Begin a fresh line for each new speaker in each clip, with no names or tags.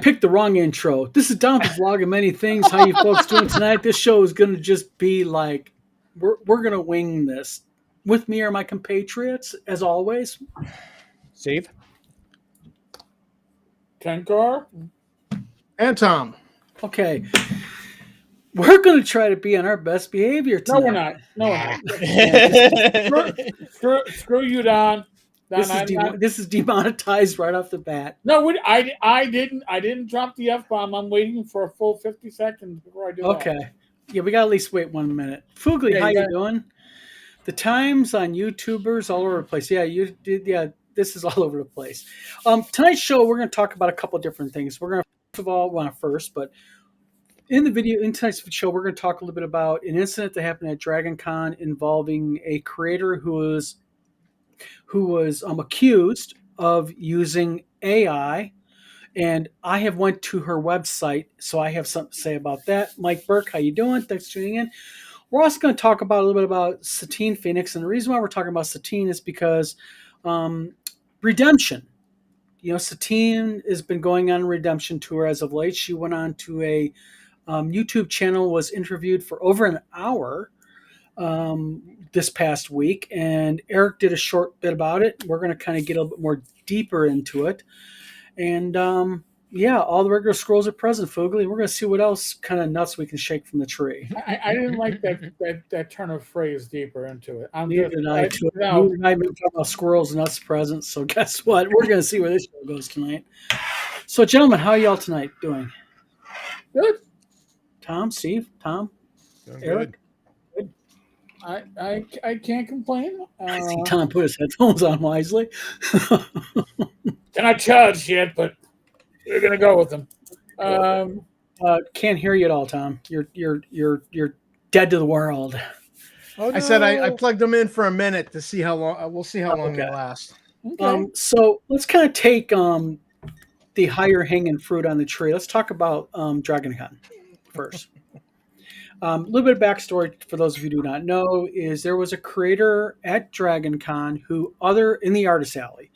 picked the wrong intro. This is Down the Vlog of Many Things. How you folks doing tonight? This show is going to just be like, we're going to wing this. With me are my compatriots, as always.
Steve?
Tenkar?
And Tom.
Okay. We're going to try to be on our best behavior tonight.
No, we're not. No, we're not. Screw you, Don.
This is demonetized right off the bat.
No, I didn't drop the F-bomb. I'm waiting for a full 50 seconds before I do that.
Okay. Yeah, we got to at least wait 1 minute. Foogly,
Yeah,
how you doing? The times on YouTubers all over the place. Yeah, you did. Yeah, this is all over the place. Tonight's show, we're going to talk about a couple of different things. We're going to, first of all, but in tonight's show, we're going to talk a little bit about an incident that happened at DragonCon involving a creator who was accused of using AI, and I have went to her website, so I have something to say about that. Mike Burke, how you doing? Thanks for tuning in. We're also going to talk about a little bit about Satine Phoenix, and the reason why we're talking about Satine is because redemption. You know, Satine has been going on a redemption tour as of late. She went on to a YouTube channel, was interviewed for over an hour this past week, and Eric did a short bit about it. We're going to kind of get a little bit more deeper into it, and all the regular scrolls are present, Foogly. We're going to see what else kind of nuts we can shake from the tree.
I didn't like that turn of phrase, deeper into it.
Neither did I. I've been talking about squirrels and nuts present, so guess what? We're going to see where this show goes tonight. So, gentlemen, how are y'all tonight doing?
Good.
Tom, Steve, Tom,
Doing
Eric.
good.
I can't complain.
I see Tom put his headphones on wisely.
Can I charge yet? But we're gonna go with them.
Can't hear you at all, Tom. You're dead to the world.
Oh, no.
I said I plugged them in for a minute to see how long. We'll see how long they last.
Okay.
So let's kind of take the higher hanging fruit on the tree. Let's talk about DragonCon first. A little bit of backstory for those of you who do not know is there was a creator at DragonCon in the Artist Alley,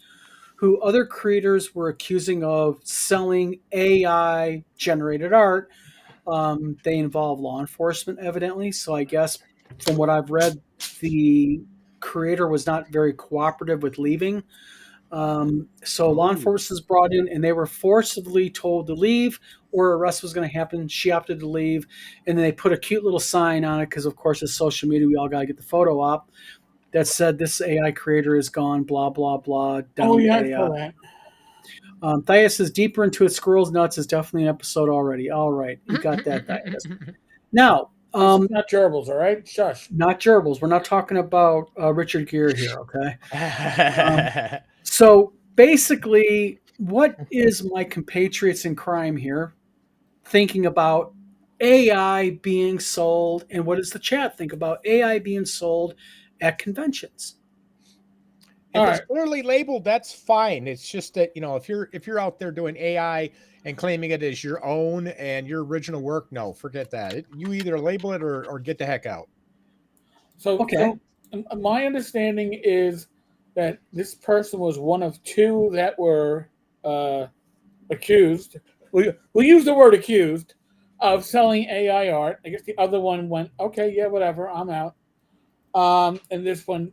who other creators were accusing of selling AI generated art. They involve law enforcement, evidently. So I guess from what I've read, the creator was not very cooperative with leaving. So law enforcement was brought in, and they were forcibly told to leave, or arrest was going to happen. She opted to leave, and then they put a cute little sign on it because, of course, it's social media. We all got to get the photo up that said, "This AI creator is gone." Blah blah blah.
That.
Thias says deeper into it. Squirrels nuts is definitely an episode already. All right, you got that, Thias. Now.
Not gerbils, all right? Shush.
Not gerbils. We're not talking about Richard Gere here, okay? So basically, what is my compatriots in crime here thinking about AI being sold, and what does the chat think about AI being sold at conventions?
If it's clearly labeled, that's fine. It's just that, if you're out there doing AI and claiming it as your own and your original work, no, forget that. You either label it or get the heck out.
So my understanding is that this person was one of two that were accused. We'll use the word accused of selling AI art. I guess the other one went, okay, yeah, whatever, I'm out. And this one,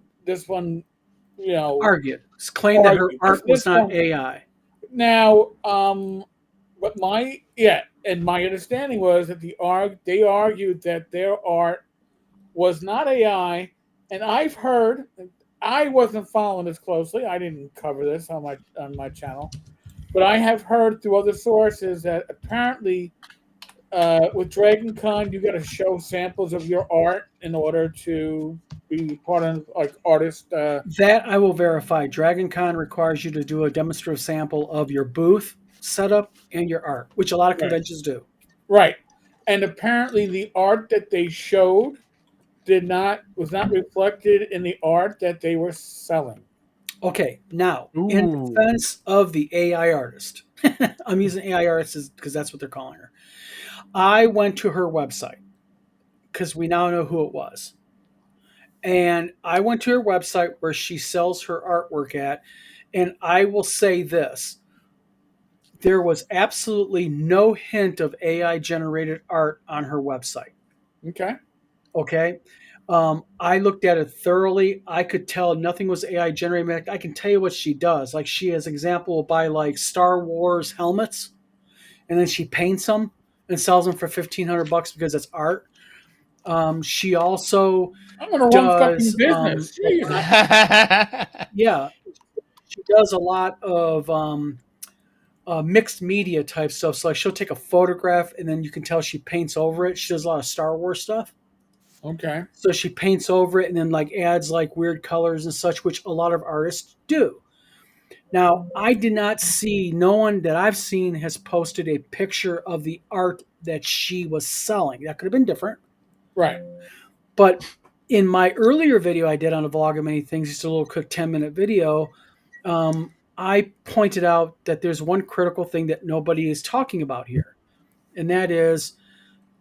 argued, claimed that her art was not AI.
Now, but my understanding was that they argued that their art was not AI, and I've heard, I wasn't following this closely. I didn't cover this on my channel, but I have heard through other sources that apparently with DragonCon you got to show samples of your art in order to be part of artist.
That I will verify. DragonCon requires you to do a demonstrative sample of your booth setup and your art, which a lot of conventions do.
Right, and apparently the art that they showed was not reflected in the art that they were selling.
Okay, now in defense of the AI artist, I'm using AI artist because that's what they're calling her. I went to her website because we now know who it was. And I went to her website where she sells her artwork at, and I will say this. there was absolutely no hint of AI generated art on her website.
Okay.
Okay. I looked at it thoroughly. I could tell nothing was AI generated. I can tell you what she does. Like she, as example, will buy like Star Wars helmets, and then she paints them and sells them for $1,500 because it's art. She also
I'm gonna run fucking
does,
business. Jesus.
yeah, she does a lot of mixed media type stuff. So like she'll take a photograph and then you can tell she paints over it. She does a lot of Star Wars stuff.
Okay.
So she paints over it and then like adds like weird colors and such, which a lot of artists do. Now, I did not see, no one that I've seen has posted a picture of the art that she was selling. That could have been different.
Right.
But in my earlier video I did on a vlog of many things, just a little quick 10-minute video, I pointed out that there's one critical thing that nobody is talking about here. And that is,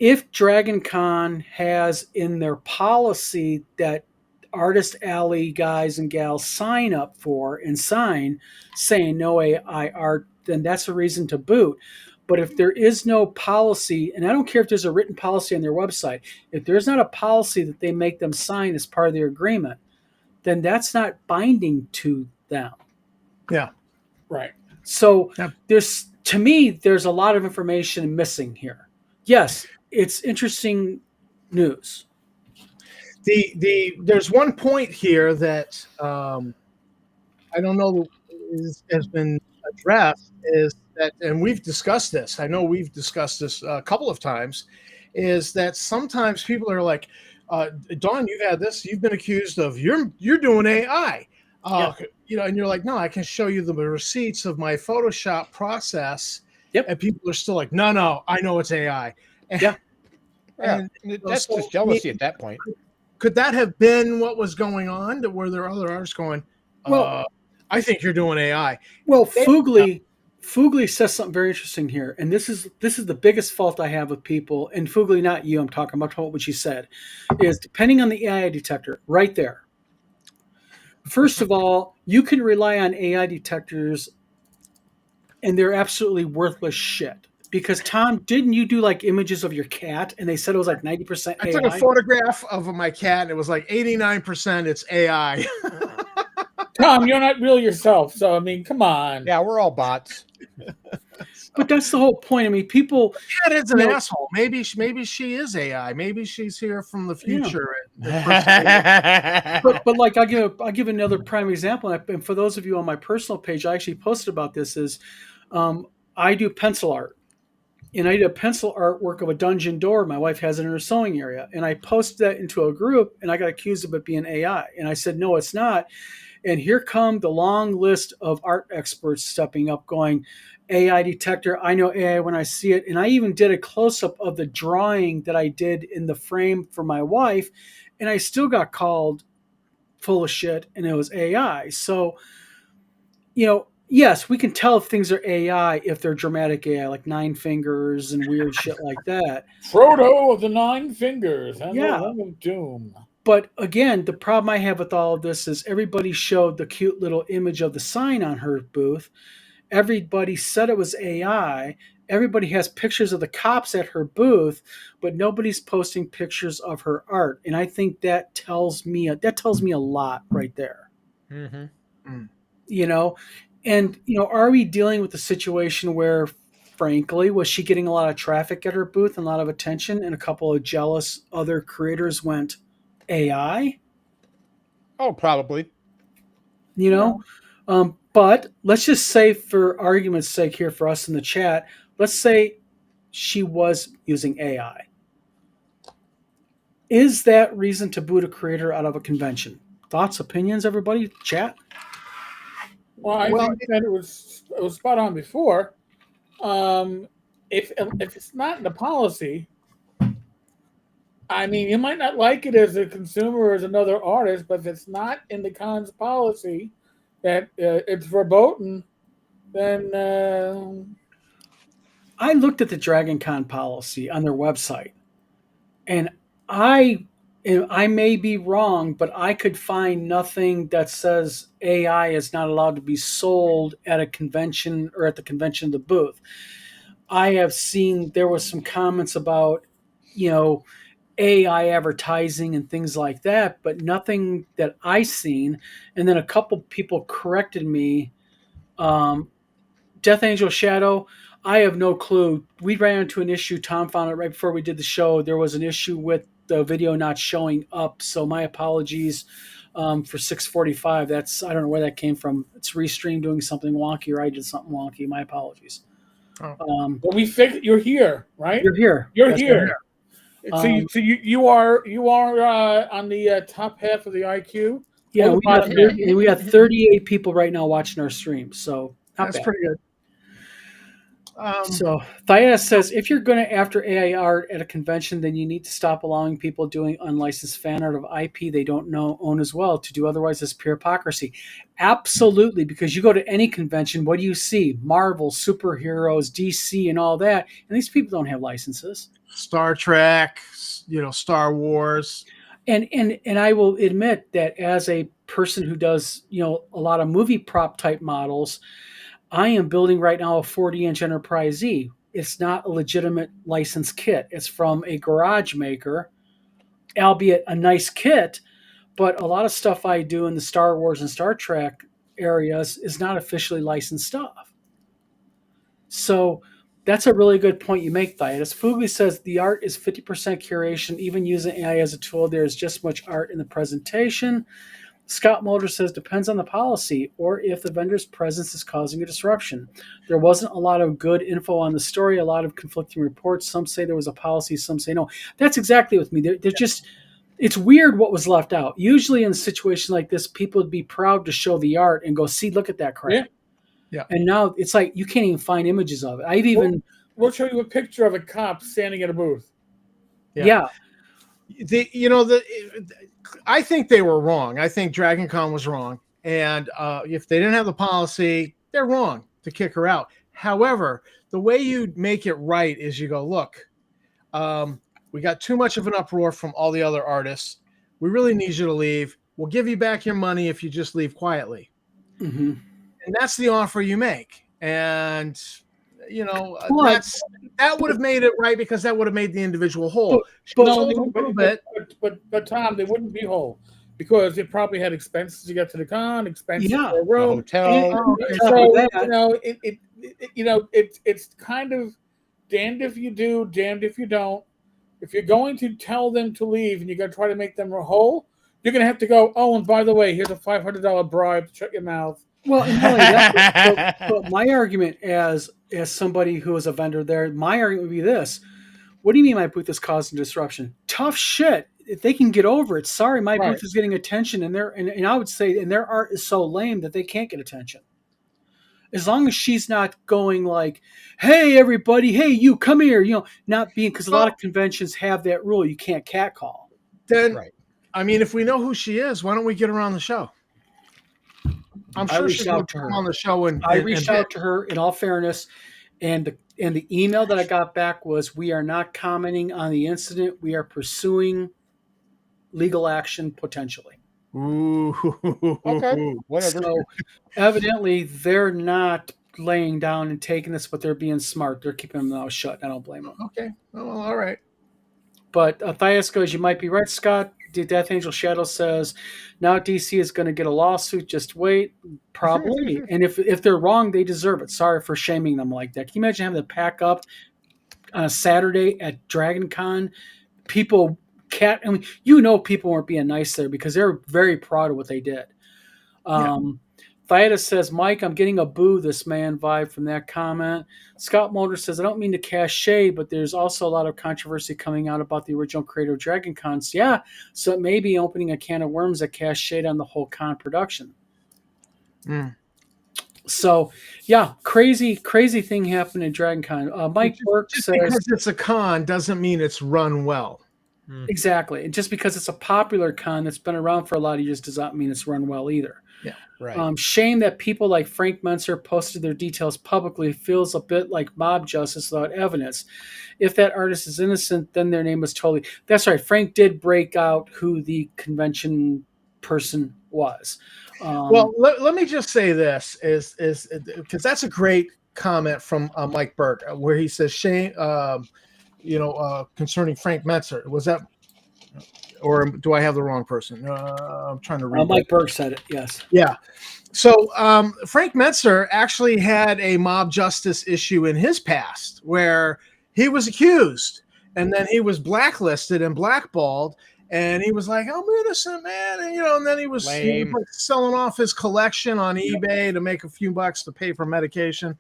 if DragonCon has in their policy that Artist Alley guys and gals sign up for and sign saying no AI art, then that's a reason to boot. But if there is no policy, and I don't care if there's a written policy on their website, if there's not a policy that they make them sign as part of their agreement, then that's not binding to them.
Yeah.
Right.
So
Yep.
to me, there's a lot of information missing here. Yes, it's interesting news.
There's one point here that I don't know has been addressed, is that, and we've discussed this. I know we've discussed this a couple of times. Is that sometimes people are like, Don, you've had this. You've been accused of you're doing AI. And you're like, no, I can show you the receipts of my Photoshop process.
Yep.
And people are still like, no, I know it's AI.
Yeah.
Yeah, that's just jealousy at that point.
Could that have been what was going on? Were there other artists going,
Well,
I think you're doing AI?
Well, Fugly says something very interesting here, and this is the biggest fault I have with people. And Fugly, not you, I'm talking about what she said, is depending on the AI detector, right there. First of all, you can rely on AI detectors, and they're absolutely worthless shit. Because Tom, didn't you do like images of your cat, and they said it was like 90% AI?
I took a photograph of my cat, and it was like 89% it's AI.
Tom, you're not real yourself, so I mean, come on.
Yeah, we're all bots.
But that's the whole point. I mean, people.
Cat is an asshole. Maybe she is AI. Maybe she's here from the future.
But like I'll give another prime example. And for those of you on my personal page, I actually posted about this. Is I do pencil art. And I did a pencil artwork of a dungeon door. My wife has it in her sewing area. And I posted that into a group, and I got accused of it being AI. And I said, no, it's not. And here come the long list of art experts stepping up going, AI detector, I know AI when I see it. And I even did a close-up of the drawing that I did in the frame for my wife. And I still got called full of shit, and it was AI. So, yes, we can tell if things are AI if they're dramatic AI, like 9 fingers and weird shit like that.
Frodo of the 9 Fingers and
Yeah.
the Ring of Doom.
But again, the problem I have with all of this is everybody showed the cute little image of the sign on her booth. Everybody said it was AI. Everybody has pictures of the cops at her booth, but nobody's posting pictures of her art. And I think that tells me a lot right there.
Mm-hmm.
And are we dealing with a situation where, frankly, was she getting a lot of traffic at her booth and a lot of attention, and a couple of jealous other creators went AI?
Oh, probably.
But let's just say, for argument's sake here for us in the chat, let's say she was using AI. Is that reason to boot a creator out of a convention? Thoughts, opinions, everybody? Chat?
Well, I think that it was spot on before. If it's not in the policy, I mean, you might not like it as a consumer or as another artist, but if it's not in the con's policy that it's verboten, then I
looked at the DragonCon policy on their website, and I and I may be wrong, but I could find nothing that says AI is not allowed to be sold at a convention or at the convention of the booth. I have seen there was some comments about, you know, AI advertising and things like that, but nothing that I seen. And then a couple people corrected me. Death Angel Shadow, I have no clue. We ran into an issue. Tom found it right before we did the show. There was an issue with the video not showing up. So my apologies for 645. I don't know where that came from. It's Restream doing something wonky, or I did something wonky. My apologies.
Oh.
But we figured you're here, right?
You're here.
You're
Yes,
here.
I'm here.
So you are on the top half of the IQ.
Yeah,
Oh,
we got 38 people right now watching our stream. So not
That's
bad.
pretty good.
So Thayas says, if you're going to after AI art at a convention, then you need to stop allowing people doing unlicensed fan art of IP they don't own as well. To do otherwise is pure hypocrisy. Absolutely, because you go to any convention, what do you see? Marvel, superheroes, DC, and all that, and these people don't have licenses.
Star Trek, Star Wars.
And I will admit that as a person who does, a lot of movie prop type models, I am building right now a 40-inch Enterprise Z. It's not a legitimate licensed kit. It's from a garage maker, albeit a nice kit, but a lot of stuff I do in the Star Wars and Star Trek areas is not officially licensed stuff. So that's a really good point you make, Thayas. Fugly says the art is 50% curation. Even using AI as a tool, there is just much art in the presentation. Scott Mulder says depends on the policy or if the vendor's presence is causing a disruption. There wasn't a lot of good info on the story, a lot of conflicting reports. Some say there was a policy, some say no. That's exactly with me. They're just, it's weird what was left out. Usually in a situation like this, people would be proud to show the art and go, see, look at that crap.
Yeah.
And now it's like you can't even find images of it.
We'll show you a picture of a cop standing at a booth.
Yeah.
I think they were wrong. I think DragonCon was wrong. And if they didn't have the policy, they're wrong to kick her out. However, the way you make it right is you go, look, we got too much of an uproar from all the other artists. We really need you to leave. We'll give you back your money if you just leave quietly.
Mm-hmm.
And that's the offer you make. And, that would have made it right because that would have made the individual whole.
But Tom, they wouldn't be whole because they probably had expenses to get to the con, expenses for a room,
hotel.
It's kind of damned if you do, damned if you don't. If you're going to tell them to leave and you're going to try to make them whole, you're going to have to go, oh, and by the way, here's a $500 bribe to shut your mouth.
Well, but my argument as somebody who is a vendor there, my argument would be this. What do you mean my booth is causing disruption? Tough shit. If they can get over it, sorry, my booth is getting attention, and I would say, and their art is so lame that they can't get attention. As long as she's not going like, hey, everybody, hey, you, come here, not being, because a lot of conventions have that rule. You can't catcall.
Then, I mean, if we know who she is, why don't we get her on the show? I'm sure she's going to come on the show.
I reached out to her in all fairness, and the email that I got back was, we are not commenting on the incident. We are pursuing legal action potentially.
Ooh.
Okay. Whatever.
So evidently they're not laying down and taking this, but they're being smart. They're keeping them mouth shut. I don't blame them.
Okay. Well, all right.
But Thayas goes, you might be right, Scott. Death Angel Shadow says, now DC is going to get a lawsuit. Just wait. Probably. And if they're wrong, they deserve it. Sorry for shaming them like that. Can you imagine having to pack up on a Saturday at DragonCon? People people weren't being nice there because they're very proud of what they did. Thayas says, Mike, I'm getting a boo this man vibe from that comment. Scott Mulder says, I don't mean to cast shade, but there's also a lot of controversy coming out about the original creator of DragonCon. Yeah, so it may be opening a can of worms that cast shade on the whole con production. So, yeah, crazy thing happened at DragonCon. Mike Burke says,
because it's a con doesn't mean it's run well.
Exactly. And just because it's a popular con that's been around for a lot of years does not mean it's run well either.
Yeah,
right.
Shame that people like Frank Menser posted their details publicly feels a bit like mob justice without evidence. If that artist is innocent, then their name was totally. That's right. Frank did break out who the convention person was.
Well, let me just say this is because that's a great comment from Mike Burke where he says shame, concerning Frank Metzer. Was that, or do I have the wrong person? I'm trying to read.
Mike Burke said it. Yes.
Yeah. So Frank Metzer actually had a mob justice issue in his past where he was accused and then he was blacklisted and blackballed. And he was like, "I'm innocent, man," and then he was like selling off his collection on eBay to make a few bucks to pay for medication.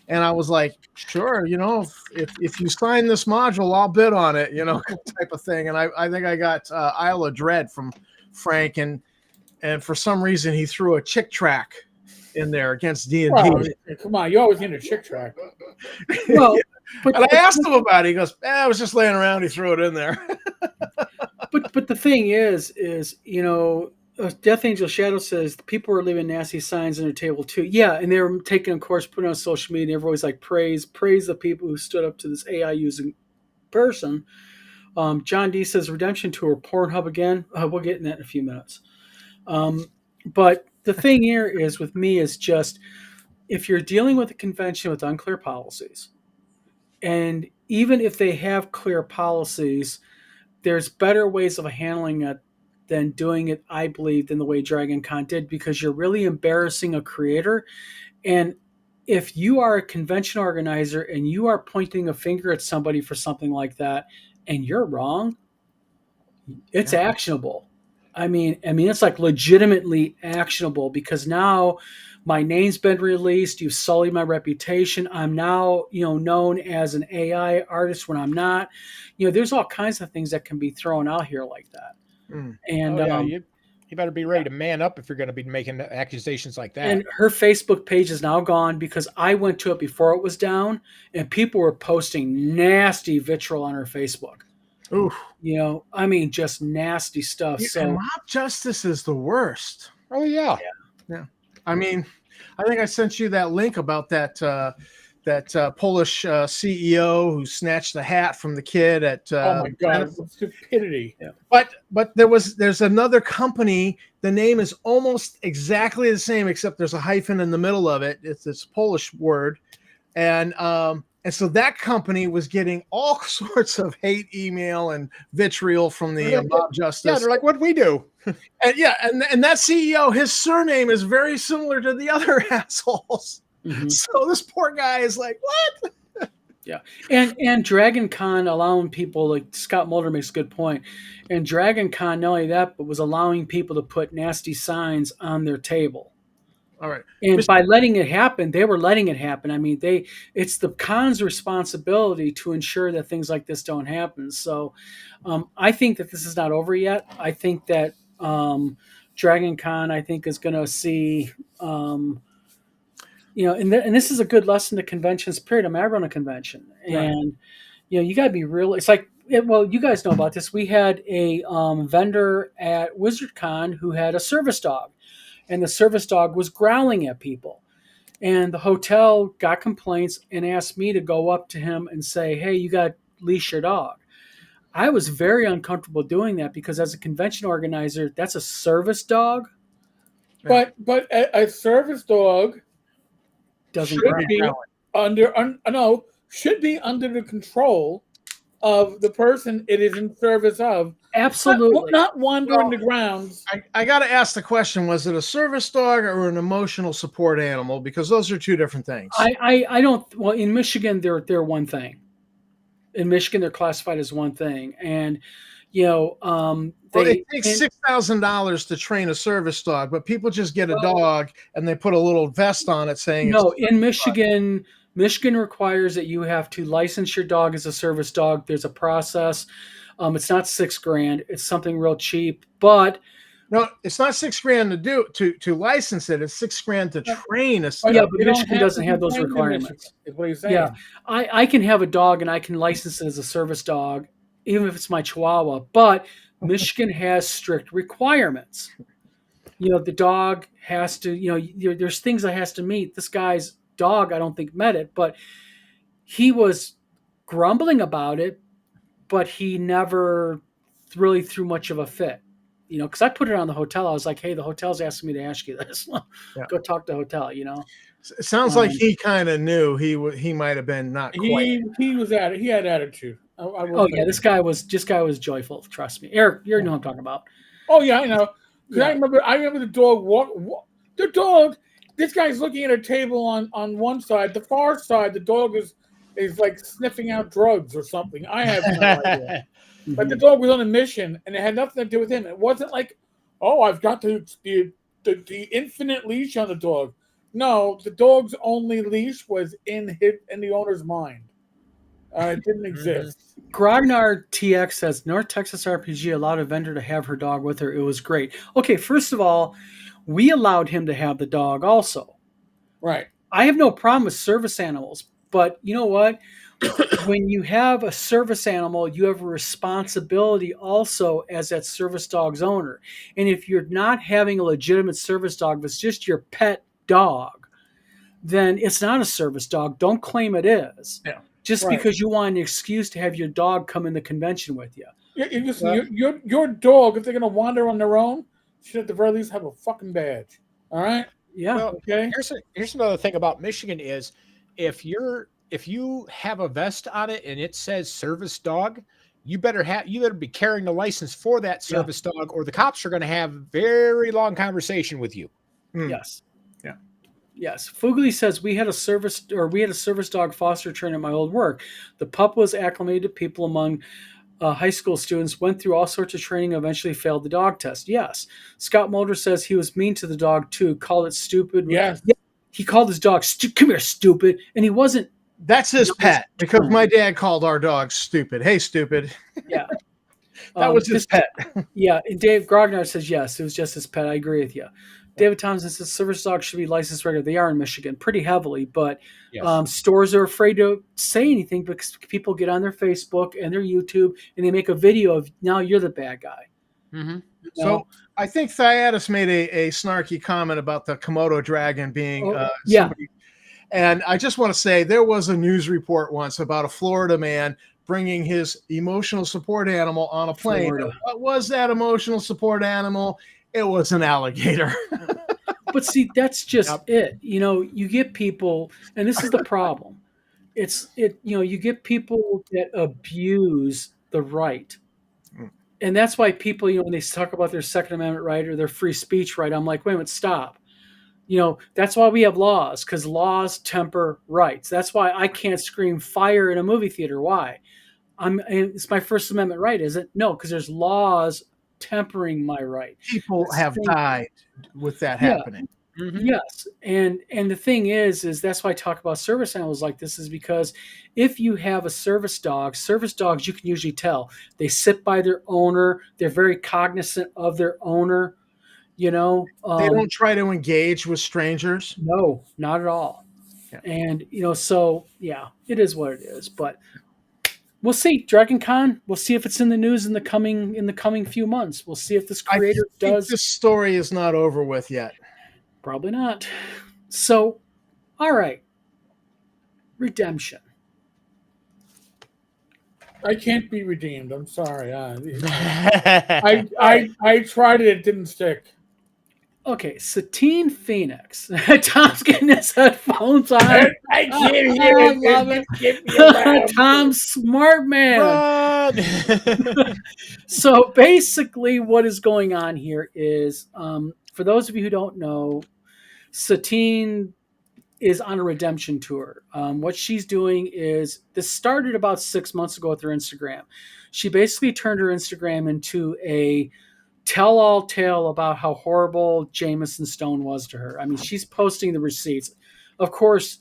And I was like, "Sure, if you sign this module, I'll bid on it," type of thing. And I think I got Isle of Dread from Frank, and for some reason he threw a chick track in there against D&D.
Well, come on, you always need a chick track.
Well,
and I asked him about it. He goes, "I was just laying around. He threw it in there."
But the thing is Death Angel Shadow says the people were leaving nasty signs on their table too. Yeah, and they were taking, of course, putting on social media. Everybody's like praise the people who stood up to this AI using person. John D says Redemption Tour, Pornhub again. We'll get in that in a few minutes. But the thing here is with me is just if you're dealing with a convention with unclear policies, and even if they have clear policies, there's better ways of handling it than doing it, I believe, than the way DragonCon did, because you're really embarrassing a creator. And if you are a convention organizer and you are pointing a finger at somebody for something like that, and you're wrong, it's actionable. I mean, it's like legitimately actionable, because now my name's been released. You've sullied my reputation. I'm now, known as an AI artist when I'm not. There's all kinds of things that can be thrown out here like that. And
you better be ready to man up if you're going to be making accusations like that.
And her Facebook page is now gone because I went to it before it was down, and people were posting nasty vitriol on her Facebook.
Oof.
Just nasty stuff. So
mob justice is the worst.
Oh yeah.
I mean, I think I sent you that link about that Polish CEO who snatched the hat from the kid at.
Oh my God! Stupidity.
Yeah. But there's another company. The name is almost exactly the same, except there's a hyphen in the middle of it. It's this Polish word, and so that company was getting all sorts of hate email and vitriol from the mob justice.
Yeah, they're like, "What'd we do?"
And that CEO, his surname is very similar to the other assholes. Mm-hmm. So this poor guy is like, what?
Yeah. And DragonCon allowing people, like Scott Mulder makes a good point. And DragonCon, not only that, but was allowing people to put nasty signs on their table.
All right.
And by letting it happen, they were letting it happen. I mean, it's the con's responsibility to ensure that things like this don't happen. So I think that this is not over yet. I think that DragonCon, I think, is going to see, and this is a good lesson to conventions, period. I run a convention. Right. And, you got to be real. It's like, you guys know about this. We had a vendor at WizardCon who had a service dog. And the service dog was growling at people. And the hotel got complaints and asked me to go up to him and say, hey, you got to leash your dog. I was very uncomfortable doing that because as a convention organizer, that's a service dog.
But a service dog
should be under the control of the person it is in service of. Absolutely.
Not wandering the grounds.
I got to ask the question, was it a service dog or an emotional support animal? Because those are two different things.
I don't, well, in Michigan, they're one thing. In Michigan, they're classified as one thing. And,
it takes $6,000 to train a service dog, but people just get a dog and they put a little vest on it saying
no, in Michigan, Michigan requires that you have to license your dog as a service dog. There's a process. It's not $6,000. It's something real cheap, but
no, it's not $6,000 to license it. It's $6,000 to train a.
Yeah, but Michigan doesn't have those requirements.
Is what he's saying.
Yeah, I can have a dog and I can license it as a service dog even if it's my Chihuahua. But Michigan has strict requirements. The dog has to, there's things that has to meet. This guy's dog, I don't think met it, but he was grumbling about it, but he never really threw much of a fit. Because I put it on the hotel. I was like, hey, the hotel's asking me to ask you this. Go talk to the hotel,
It sounds like he kind of knew he might have been not quite.
He was at it. He had attitude.
This guy was joyful. Trust me, Eric. You know who I'm talking about.
Oh yeah, I know. Because I remember the dog the dog. This guy's looking at a table on one side. The far side, the dog is like sniffing out drugs or something. I have no idea. But the dog was on a mission, and it had nothing to do with him. It wasn't like, oh, I've got the infinite leash on the dog. No, the dog's only leash was in the owner's mind. It didn't exist.
Grognar TX says North Texas RPG allowed a vendor to have her dog with her. It was great. Okay, first of all, we allowed him to have the dog also.
Right.
I have no problem with service animals, but you know what? When you have a service animal, you have a responsibility also as that service dog's owner. And if you're not having a legitimate service dog, if it's just your pet dog, then it's not a service dog. Don't claim it is.
Yeah.
Just because you want an excuse to have your dog come in the convention with you.
Your dog, if they're going to wander on their own, should at the very least have a fucking badge. All right?
Yeah.
Well,
okay.
Here's another thing about Michigan is if you have a vest on it and it says service dog, you better be carrying the license for that service dog, or the cops are going to have a very long conversation with you.
Yes. Yeah. Yes. Fugly says we had a service dog foster trainer at my old work. The pup was acclimated to people among high school students, went through all sorts of training, eventually failed the dog test. Yes. Scott Mulder says he was mean to the dog too, called it stupid.
Yes.
Yeah. He called his dog, come here, stupid. And he wasn't.
That's his pet, because my dad called our dog stupid. Hey, stupid.
Yeah.
That was his pet.
Yeah. And Dave Grognar says, yes, it was just his pet. I agree with you. David Thompson says service dogs should be licensed regularly. They are in Michigan pretty heavily, but stores are afraid to say anything because people get on their Facebook and their YouTube and they make a video of, now you're the bad guy.
Mm-hmm.
So I think Thyatis made a snarky comment about the Komodo dragon being somebody. And I just want to say there was a news report once about a Florida man bringing his emotional support animal on a plane. What was that emotional support animal? It was an alligator.
But see, that's just it. You get people, and this is the problem. You get people that abuse the right. And that's why people, when they talk about their Second Amendment right or their free speech right, I'm like, wait a minute, stop. That's why we have laws, because laws temper rights. That's why I can't scream fire in a movie theater. Why? It's my First Amendment right, is it? No, because there's laws tempering my right.
People have died with that happening.
Mm-hmm. Yes. And the thing is that's why I talk about service animals like this, is because if you have a service dogs, you can usually tell. They sit by their owner. They're very cognizant of their owner. They
don't try to engage with strangers.
No, not at all. Yeah. And, it is what it is. But we'll see. DragonCon, we'll see if it's in the news in the coming few months. We'll see if this creator does.
This story is not over with yet.
Probably not. So, all right. Redemption.
I can't be redeemed. I'm sorry. I tried it. It didn't stick.
Okay, Satine Phoenix. Tom's getting his headphones on.
I can't hear it.
I love it. Tom's smart man. So basically what is going on here is, for those of you who don't know, Satine is on a redemption tour. What she's doing is, this started about 6 months ago with her Instagram. She basically turned her Instagram into a tell-all tale about how horrible Jameson Stone was to her. I mean, she's posting the receipts. Of course,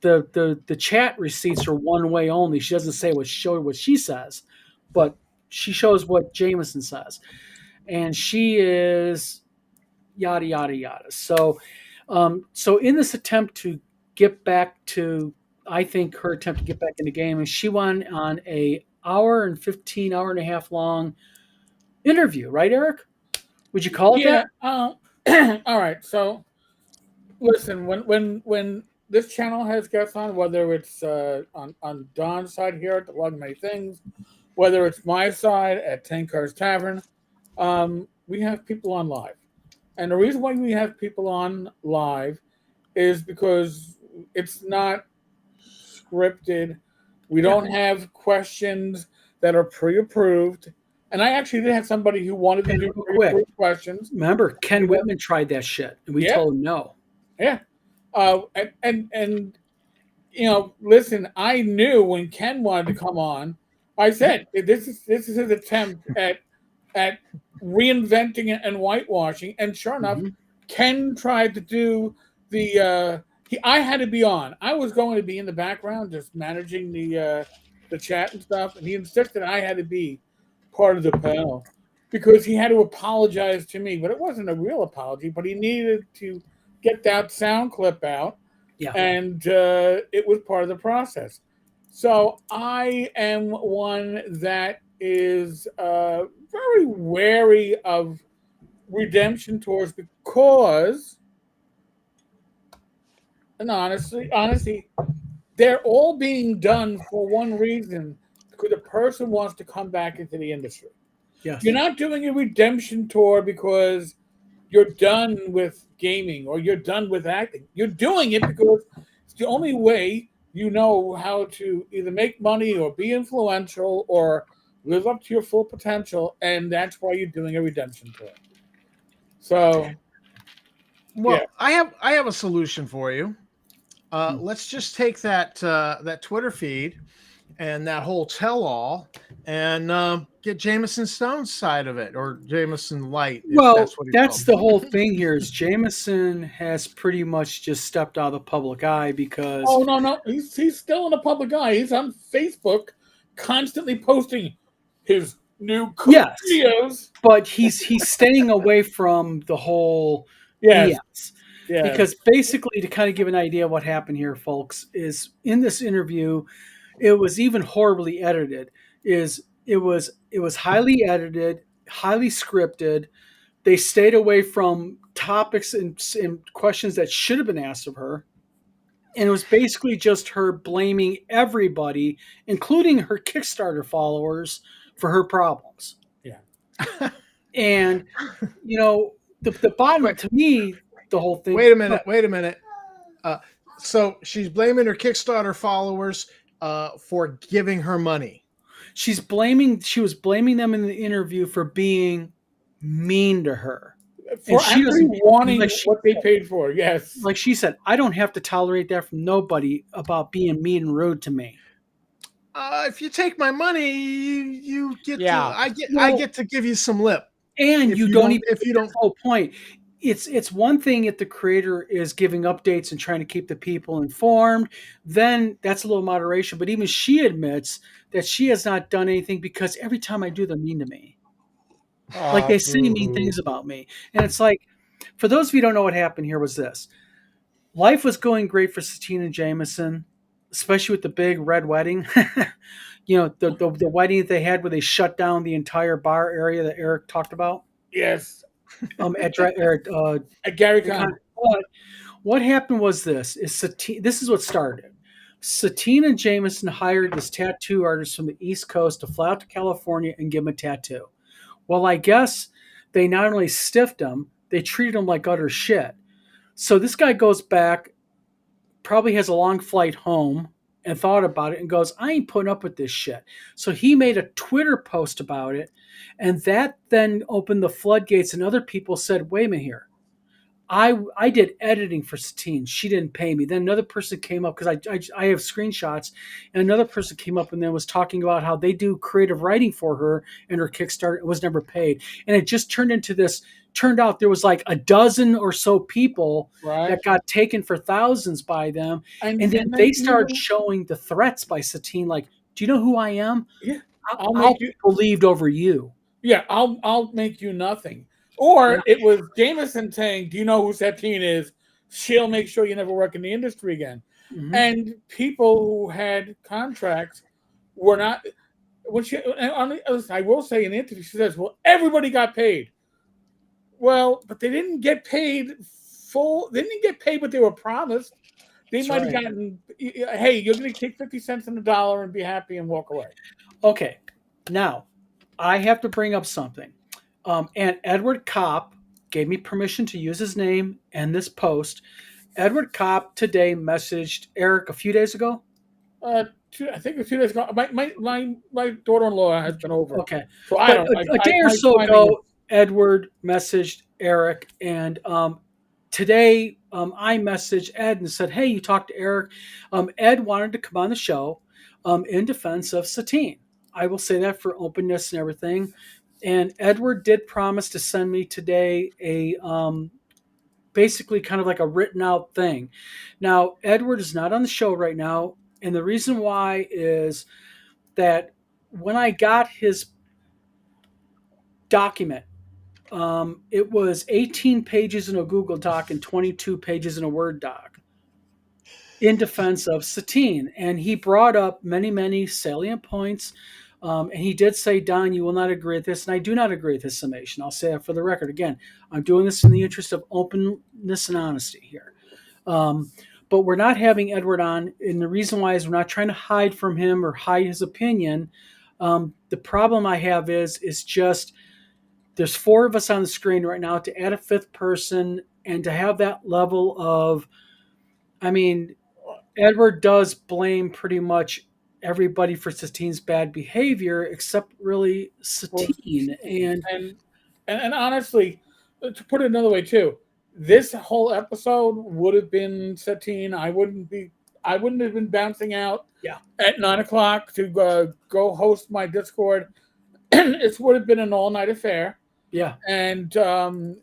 the chat receipts are one way only. She doesn't say what she says, but she shows what Jameson says. And she is yada, yada, yada. So in this attempt to get back to, I think her attempt to get back in the game, and she went on a hour and 15, hour and a half long interview, right, Eric? Would you call it that?
All right. So listen, when this channel has guests on, whether it's on Don's side here at the Log Many Things, whether it's my side at Tankar's Tavern, we have people on live. And the reason why we have people on live is because it's not scripted. We don't have questions that are pre-approved. And I actually did have somebody who wanted to do pre-approved questions.
Remember, Ken Whitman tried that shit, and we told him no.
Yeah. And you know, listen, I knew when Ken wanted to come on, I said this is his attempt at reinventing and whitewashing. And sure enough, Ken tried to do the I had to be on. I was going to be in the background just managing the chat and stuff, and he insisted I had to be part of the panel because he had to apologize to me. But it wasn't a real apology, but he needed to get that sound clip out. Yeah. And it was part of the process. So I am one that is very wary of redemption tours because, and honestly, they're all being done for one reason, because the person wants to come back into the industry.
Yes.
You're not doing a redemption tour because you're done with gaming or you're done with acting. You're doing it because it's the only way you know how to either make money or be influential or live up to your full potential, and that's why you're doing a redemption tour. So,
well, yeah. I have a solution for you. Let's just take that Twitter feed and that whole tell-all and get Jameson Stone's side of it, or Jameson Light.
Well, that's the whole thing here. Is Jameson has pretty much just stepped out of the public eye because
no, he's still in the public eye. He's on Facebook, constantly posting his new videos.
But he's staying away from the whole BS. Yeah. Because basically, to kind of give an idea of what happened here, folks, is in this interview, it was even horribly edited. It was highly edited, highly scripted. They stayed away from topics and questions that should have been asked of her. And it was basically just her blaming everybody, including her Kickstarter followers, for her problems.
Yeah.
And, you know, the bottom, to me, the whole thing.
Wait a minute. So she's blaming her Kickstarter followers for giving her money.
She was blaming them in the interview for being mean to her.
For actually wanting what they paid for, yes.
Like she said, I don't have to tolerate that from nobody about being mean and rude to me.
If you take my money, you get I get to give you some lip.
And you don't even, if you don't, whole point. It's one thing if the creator is giving updates and trying to keep the people informed, then that's a little moderation. But even she admits that she has not done anything because every time I do, they're mean to me. Like they say mean things about me. And it's like, for those of you who don't know what happened here was this. Life was going great for Satine and Jameson, especially with the big red wedding. You know, the wedding that they had where they shut down the entire bar area that Eric talked about.
Yes.
At DragonCon. What happened was this is what started. Satine and Jameson hired this tattoo artist from the East Coast to fly out to California and give him a tattoo. Well, I guess they not only stiffed him, they treated him like utter shit. So this guy goes back, probably has a long flight home, and thought about it and goes, I ain't putting up with this shit. So he made a Twitter post about it, and that then opened the floodgates, and other people said, wait a minute here. I did editing for Satine. She didn't pay me. Then another person came up, because I have screenshots, and another person came up and then was talking about how they do creative writing for her, and her Kickstarter was never paid. And it just turned out there was like a dozen or so people that got taken for thousands by them. And then they started showing the threats by Satine, like, do you know who I am?
Yeah.
I'll be believed over you.
Yeah, I'll make you nothing. Or it was Jameson saying, do you know who Satine is? She'll make sure you never work in the industry again. Mm-hmm. And people who had contracts were not. when she, I will say in the interview, she says, "Well, everybody got paid." Well, but they didn't get paid full. They didn't get paid what they were promised. They
That's
might have
right.
gotten, "Hey, you're going to take 50 cents on the dollar and be happy and walk away."
Okay, now I have to bring up something. And Edward Kopp gave me permission to use his name and this post. Edward Kopp today messaged Eric a few days ago.
I think a few days ago, my daughter-in-law has been over,
Okay,
so I
but
don't.
a day or
My
so
timing
ago, Edward messaged Eric, and today I messaged Ed and said, "Hey, you talked to Eric. Ed wanted to come on the show in defense of Satine. I will say that for openness and everything." And Edward did promise to send me today a basically kind of like a written out thing. Now, Edward is not on the show right now, and the reason why is that when I got his document, it was 18 pages in a Google Doc and 22 pages in a Word doc in defense of Satine. And he brought up many, many salient points. And he did say, Don, you will not agree with this. And I do not agree with his summation. I'll say that for the record. Again, I'm doing this in the interest of openness and honesty here. But we're not having Edward on. And the reason why is we're not trying to hide from him or hide his opinion. The problem I have is just there's four of us on the screen right now. To add a fifth person and to have that level of, I mean, Edward does blame pretty much everybody for Satine's bad behavior, except really Satine.
and honestly, to put it another way too, this whole episode would have been Satine. I wouldn't have been bouncing out
Yeah.
at 9 o'clock to go host my Discord. It would have been an all-night affair.
Yeah.
And the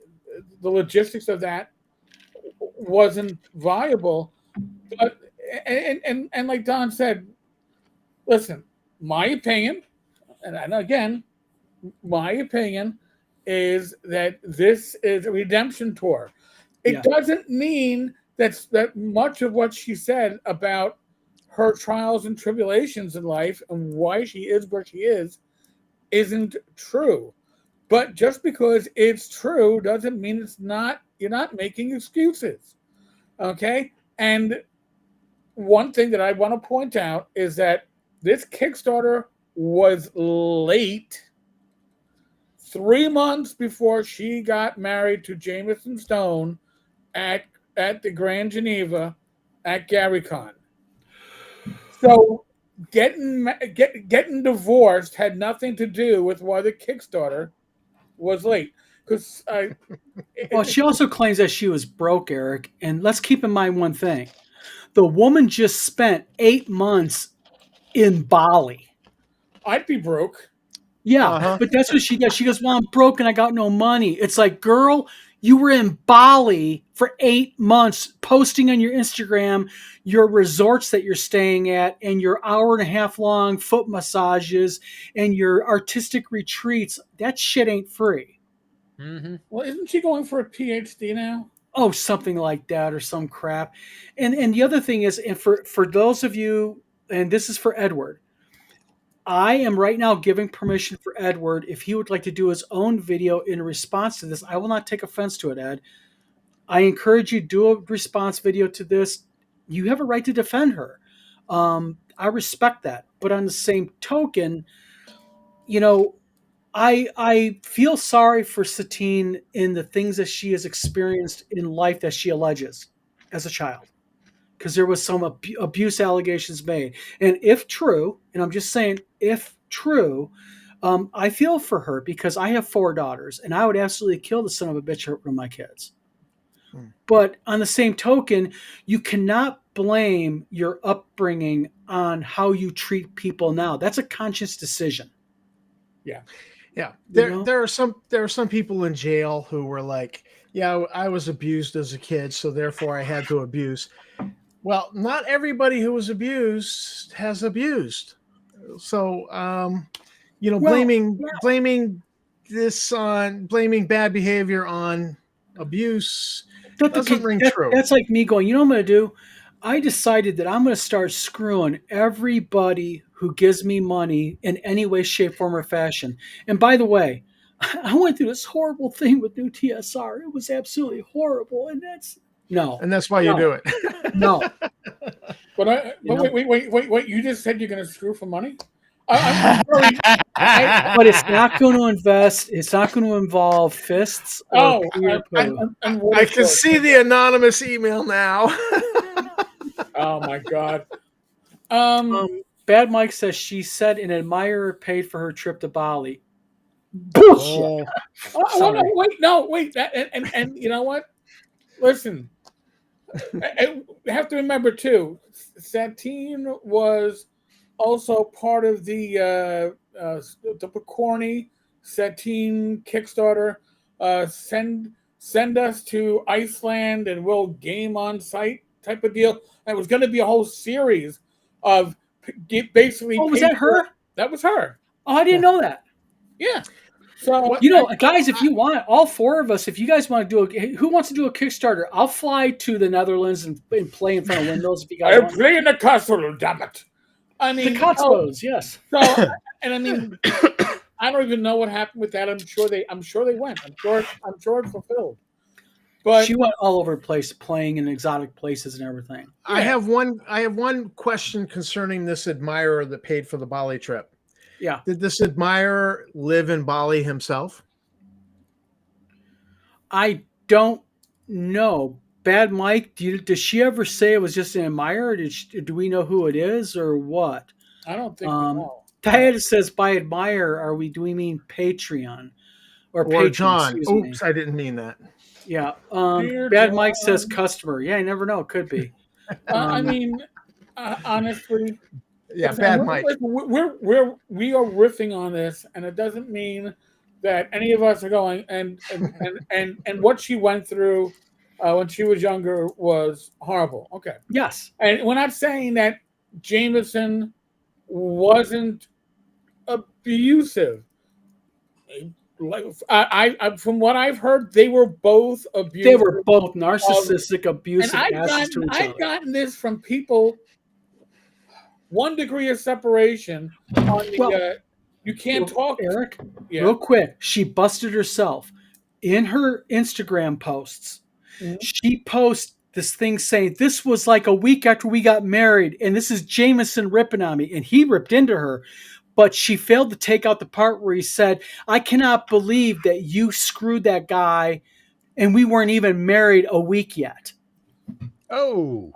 logistics of that wasn't viable. But and like Don said, listen, my opinion, and again, my opinion is that this is a redemption tour. It doesn't mean that much of what she said about her trials and tribulations in life and why she is where she is isn't true. But just because it's true doesn't mean it's not. You're not making excuses. Okay? And one thing that I want to point out is that this Kickstarter was late 3 months before she got married to Jameson Stone at the Grand Geneva at GaryCon. So getting divorced had nothing to do with why the Kickstarter was late. Because
well, she also claims that she was broke, Eric. And let's keep in mind one thing: the woman just spent 8 months in Bali.
I'd be broke.
Yeah, but that's what she does. She goes, "Well, I'm broke and I got no money." It's like, girl, you were in Bali for 8 months posting on your Instagram your resorts that you're staying at and your hour-and-a-half long foot massages and your artistic retreats. That shit ain't free.
Mm-hmm.
Well, isn't she going for a PhD now?
Oh, something like that or some crap. And the other thing is, and for those of you, and this is for Edward, I am right now giving permission for Edward, if he would like to do his own video in response to this. I will not take offense to it, Ed. I encourage you to do a response video to this. You have a right to defend her. I respect that. But on the same token, you know, I feel sorry for Satine in the things that she has experienced in life that she alleges as a child. Because there was some abuse allegations made. And if true, and I'm just saying, if true, I feel for her because I have 4 daughters, and I would absolutely kill the son of a bitch for one of my kids. But on the same token, you cannot blame your upbringing on how you treat people now. That's a conscious decision.
Yeah.
Yeah. There are some people in jail who were like, yeah, I was abused as a kid, so therefore I had to abuse. Well, not everybody who was abused has abused. So, blaming bad behavior on abuse doesn't ring true.
That's like me going, you know what I'm going to do? I decided that I'm going to start screwing everybody who gives me money in any way, shape, form, or fashion. And by the way, I went through this horrible thing with new TSR. It was absolutely horrible, and
that's why you do it.
no.
But wait! You just said you're going to screw for money? I'm sorry.
But it's not going to invest. It's not going to involve fists or pee or poo.
I can see the anonymous email now.
Oh my God.
Bad Mike says she said an admirer paid for her trip to Bali. Bullshit.
Wait. And you know what? Listen, I have to remember too. Satine was also part of the Corny Satine Kickstarter. Send us to Iceland and we'll game on site type of deal. And it was going to be a whole series of basically.
Oh, was that her?
That was her.
Oh, I didn't know that.
Yeah. So
guys, if you want, all four of us, if you guys want to who wants to do a Kickstarter? I'll fly to the Netherlands and play in front of windows. If you guys
want. Play in the castle, damn it! I mean,
the Cotswolds, yes.
So, and I mean, I don't even know what happened with that. I'm sure they went. I'm sure it fulfilled. But
she went all over the place, playing in exotic places and everything.
Yeah. I have one question concerning this admirer that paid for the Bali trip.
Yeah.
Did this admirer live in Bali himself?
I don't know. Bad Mike, does she ever say it was just an admirer? Do we know who it is or what?
I don't think we know.
Diana says by admire, do we mean Patreon or patron,
John? Oops, I didn't mean that.
Yeah. Bad Mike says customer. Yeah, I never know. It could be.
I mean, honestly.
Yeah, Bad Mike.
We are riffing on this, and it doesn't mean that any of us are going and what she went through when she was younger was horrible. Okay.
Yes.
And we're not saying that Jameson wasn't abusive. I from what I've heard, they were both abusive.
They were both narcissistic, abusive.
And I've gotten this from people. 1 degree of separation on the. You can't talk,
Eric. Yeah. Real quick, she busted herself in her Instagram posts. Mm-hmm. She posts this thing saying this was like a week after we got married, and this is Jameson ripping on me, and he ripped into her. But she failed to take out the part where he said, "I cannot believe that you screwed that guy, and we weren't even married a week yet."
Oh.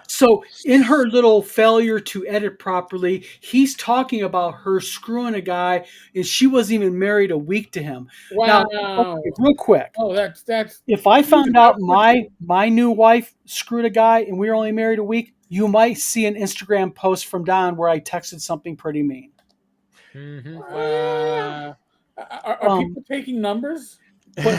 So in her little failure to edit properly, he's talking about her screwing a guy, and she wasn't even married a week to him.
Wow.
Now, real quick.
Oh, that's.
If I found out my new wife screwed a guy and we were only married a week, you might see an Instagram post from Don where I texted something pretty mean.
Mm-hmm. Are people taking numbers?
But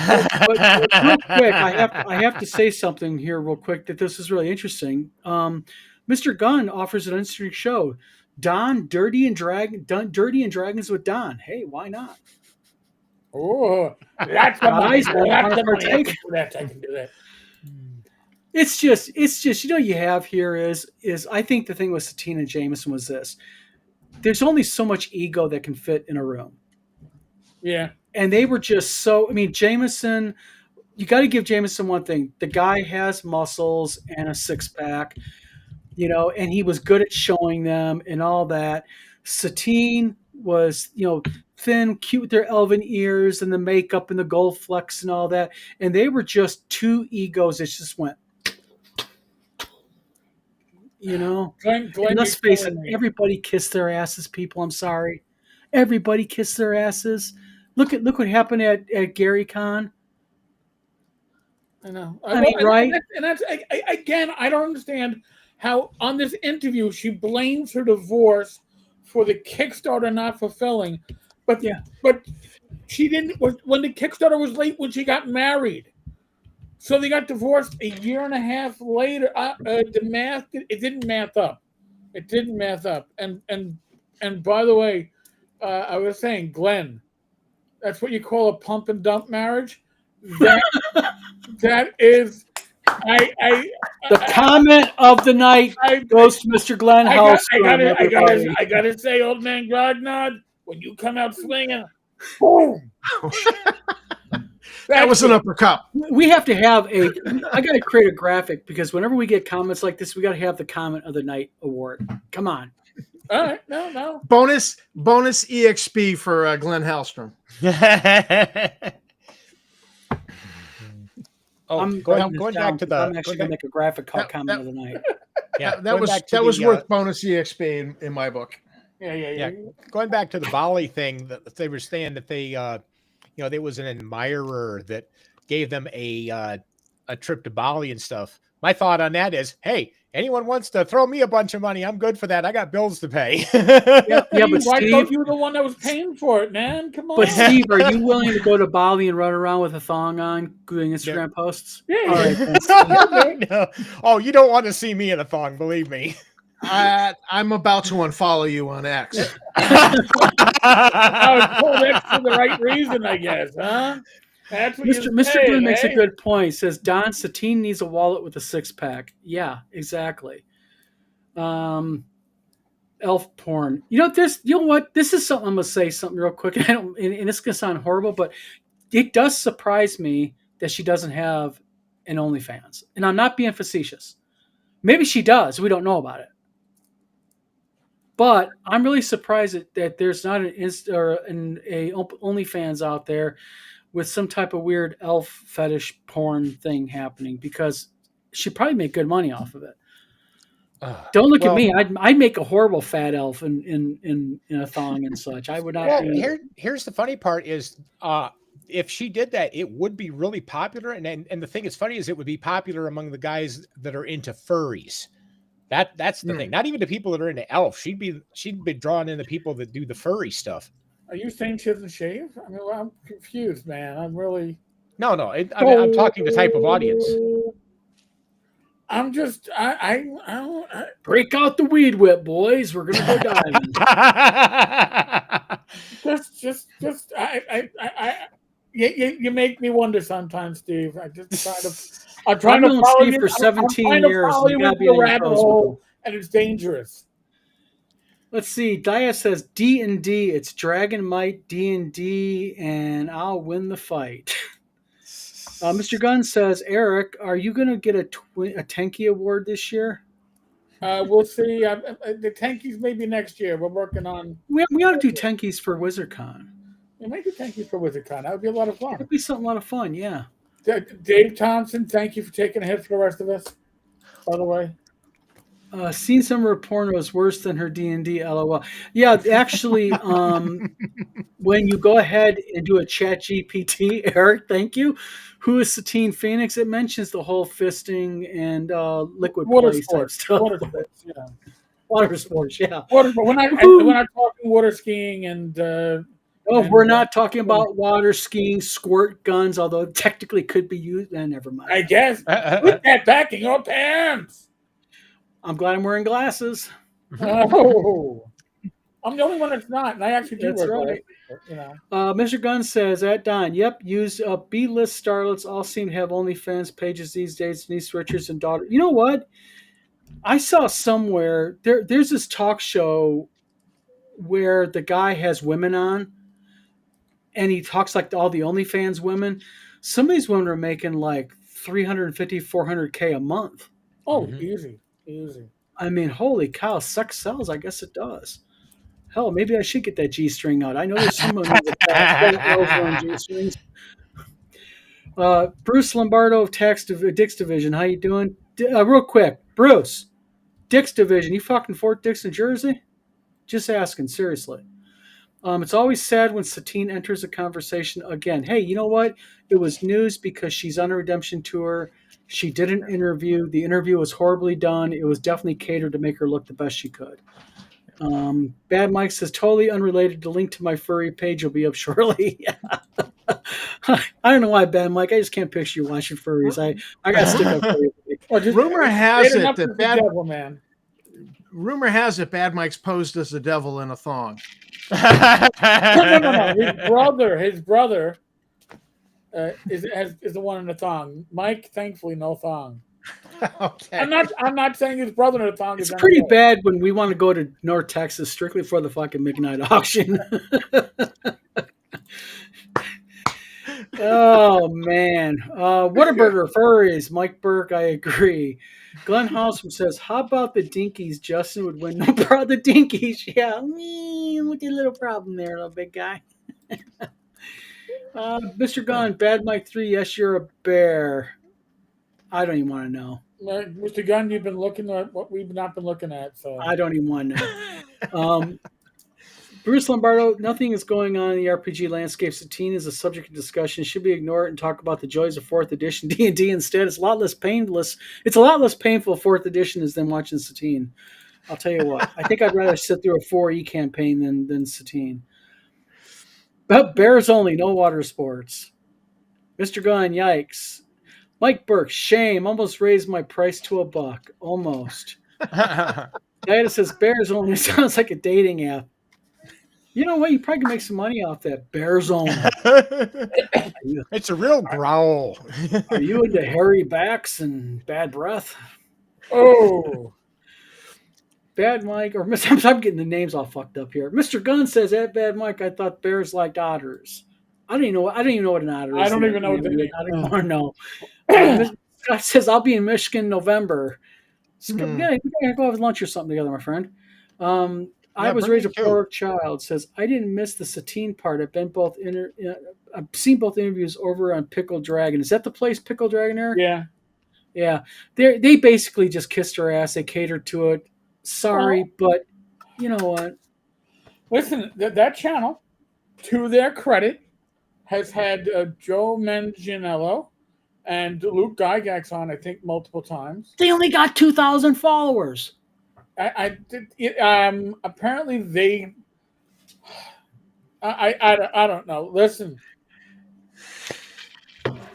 real quick, I have to say something here real quick that this is really interesting. Mr. Gunn offers an interesting show. Dirty and Dragons with Don. Hey, why not?
Oh, that's nice. I can do that.
It's just you have here is I think the thing with Satine and Jameson was this. There's only so much ego that can fit in a room.
Yeah.
And they were just so, Jameson, you got to give Jameson one thing. The guy has muscles and a six-pack, and he was good at showing them and all that. Satine was, thin, cute with their elven ears and the makeup and the gold flecks and all that. And they were just two egos that just went,
Glenn,
let's face it, everybody kissed their asses, people. I'm sorry. Everybody kissed their asses. Look what happened at Gary Con.
I know.
Right?
And that's again, I don't understand how on this interview she blames her divorce for the Kickstarter not fulfilling, but she didn't. When the Kickstarter was late when she got married, so they got divorced a year and a half later. The math it didn't math up. It didn't math up. And by the way, I was saying, Glenn. That's what you call a pump and dump marriage. That is
The comment of the night goes to Mr. Glenn Hellstrom.
I gotta say, old man Grognard, when you come out swinging, boom.
That was an uppercut.
We have to have I got to create a graphic because whenever we get comments like this, we got to have the comment of the night award. Come on.
All right, no.
Bonus EXP for Glenn Hellstrom.
Going back to the.
I'm actually going to make a graphic called comment of the night.
Yeah,
that was worth bonus EXP in my book.
Yeah.
Going back to the Bali thing, that they were saying that they, there was an admirer that gave them a trip to Bali and stuff. My thought on that is, hey, anyone wants to throw me a bunch of money, I'm good for that. I got bills to pay.
But
Steve, you were the one that was paying for it, man. Come on.
But Steve, are you willing to go to Bali and run around with a thong on doing Instagram posts?
Yeah.
All right.
No. Oh, you don't want to see me in a thong, believe me.
I'm about to unfollow you on X.
I was told X for the right reason, I guess, huh? That's what
Mr. Glenn makes a good point. He says Don Satine needs a wallet with a 6-pack. Yeah, exactly. Elf porn. You know what? This is something I'm gonna say something real quick. And it's gonna sound horrible, but it does surprise me that she doesn't have an OnlyFans. And I'm not being facetious. Maybe she does. We don't know about it. But I'm really surprised that there's not an OnlyFans out there with some type of weird elf fetish porn thing happening, because she'd probably make good money off of it. Don't look at me. I'd make a horrible fat elf in a thong and such. I would not.
Well, here's the funny part is, if she did that, it would be really popular. And the thing that's funny is it would be popular among the guys that are into furries. That's the thing. Not even the people that are into elf. She'd be drawing in the people that do the furry stuff.
Are you saying she doesn't shave? I mean, I'm confused, man. I'm really.
No. I'm talking the type of audience.
I'm just. I
break out the weed whip, boys. We're gonna go diving.
You make me wonder sometimes, Steve. I'm
trying
to
follow
Steve
you for 17 years.
You gotta be a rabbit hole, and it's dangerous.
Let's see. Dia says D&D. It's Dragon Might D&D, and I'll win the fight. Mr. Gunn says, Eric, are you going to get a Tenki award this year?
We'll see. The Tenkies maybe next year. We're working on.
We ought to do Tenkies for WizardCon.
We might do Tenkies for WizardCon. That would be a lot of fun.
It'd be a lot of fun. Yeah.
Dave Thompson, thank you for taking a hit for the rest of us. By the way.
Seen some of her pornos worse than her D&D, LOL. Yeah, actually, when you go ahead and do a chat GPT, Eric, thank you. Who is Satine Phoenix? It mentions the whole fisting and liquid
water
play
sports
stuff.
Water sports, yeah.
Water sports, yeah.
We're not talking water skiing and.
We're not talking about water skiing, squirt guns, although it technically could be used. Never mind.
I guess. Put that back in your pants.
I'm glad I'm wearing glasses.
Oh, I'm the only one that's not, and I actually do.
That's right. Mr. Gunn says at Don, yep, use B-list starlets all seem to have OnlyFans pages these days. Denise Richards and daughter. You know what? I saw somewhere there's this talk show where the guy has women on, and he talks like all the OnlyFans women. Some of these women are making like $350,000, $400K a month.
Oh, easy.
I mean, holy cow, sex sells. I guess it does. Hell, maybe I should get that G-string out. I know there's someone with G-strings. Bruce Lombardo of Dick's Division. How you doing? Real quick, Bruce, Dick's Division. You fucking Fort Dix, New Jersey? Just asking, seriously. It's always sad when Satine enters a conversation again. Hey, you know what? It was news because she's on a redemption tour. She did an interview. The interview was horribly done. It was definitely catered to make her look the best she could. Bad Mike says, totally unrelated. The link to my furry page will be up shortly. I don't know why, Bad Mike. I just can't picture you watching furries. I got to stick up for you.
Rumor has it that Bad Mike's posed as the devil in a thong.
No. His brother is the one in the thong. Mike, thankfully, no thong.
Okay.
I'm not saying his brother in the town.
It's pretty bad when we want to go to North Texas strictly for the fucking midnight auction. Oh man, Whataburger furries. Mike Burke, I agree. Glenn Houseman says, "How about the Dinkies? Justin would win. No problem. The Dinkies, yeah. With your little problem there, little big guy." Mr. Gunn, Bad Mike 3. Yes, you're a bear. I don't even want to know.
Mr. Gunn, you've been looking at what we've not been looking at. So
I don't even want to know. Bruce Lombardo, nothing is going on in the RPG landscape. Satine is a subject of discussion. Should we ignore it and talk about the joys of 4th edition D&D instead? It's a lot less painless. It's a lot less painful 4th edition is than watching Satine. I'll tell you what. I think I'd rather sit through a 4E campaign than Satine. But bears only, no water sports. Mr. Gunn, yikes. Mike Burke, shame. Almost raised my price to $1. Almost. Diana says bears only sounds like a dating app. You know what? You probably can make some money off that. Bears only.
It's a real growl.
Are you into hairy backs and bad breath?
oh,
Bad Mike, or I'm getting the names all fucked up here. Mr. Gunn says, "At Bad Mike, I thought bears liked otters." I don't even know what an otter is.
I don't even know what they mean.
I don't want to know. Scott says, "I'll be in Michigan in November." Yeah, we gotta go have lunch or something together, my friend. I was raised a poor child. Says, "I didn't miss the Satine part. I've seen both interviews over on Pickle Dragon. Is that the place, Pickle Dragon? There? Yeah. They basically just kissed her ass. They catered to it. Sorry, but you know what?
Listen, that channel, to their credit, has had Joe Manganiello and Luke Gygax on, I think, multiple times.
They only got 2,000 followers.
Apparently they. I don't know. Listen,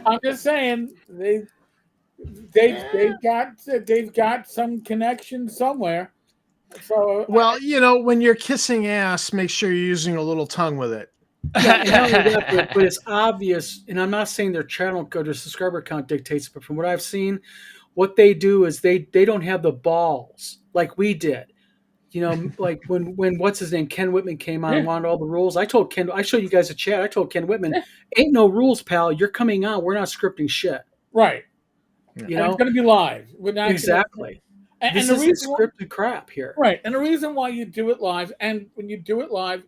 I'm just saying they've got some connection somewhere. So
well, when you're kissing ass, make sure you're using a little tongue with it.
Yeah, but it's obvious, and I'm not saying their channel or their subscriber count dictates, but from what I've seen, what they do is they don't have the balls like we did. Like when what's his name, Ken Whitman came on and wanted all the rules. I told Ken, I showed you guys a chat. I told Ken Whitman, ain't no rules, pal. You're coming on. We're not scripting shit.
Right.
It's
going to be live.
Exactly. This is scripted crap here.
Right. And the reason why you do it live, and when you do it live,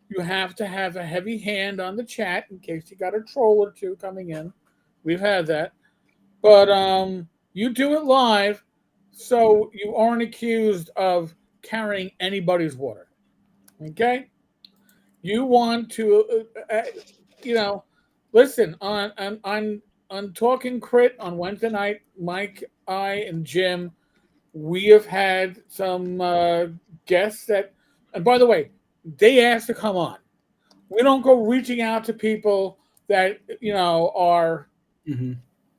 you have to have a heavy hand on the chat in case you got a troll or two coming in. We've had that. But you do it live so you aren't accused of carrying anybody's water. Okay? You want to, listen, on Talking Crit on Wednesday night, Mike, I, and Jim, we have had some guests that, and by the way, they asked to come on. We don't go reaching out to people that, are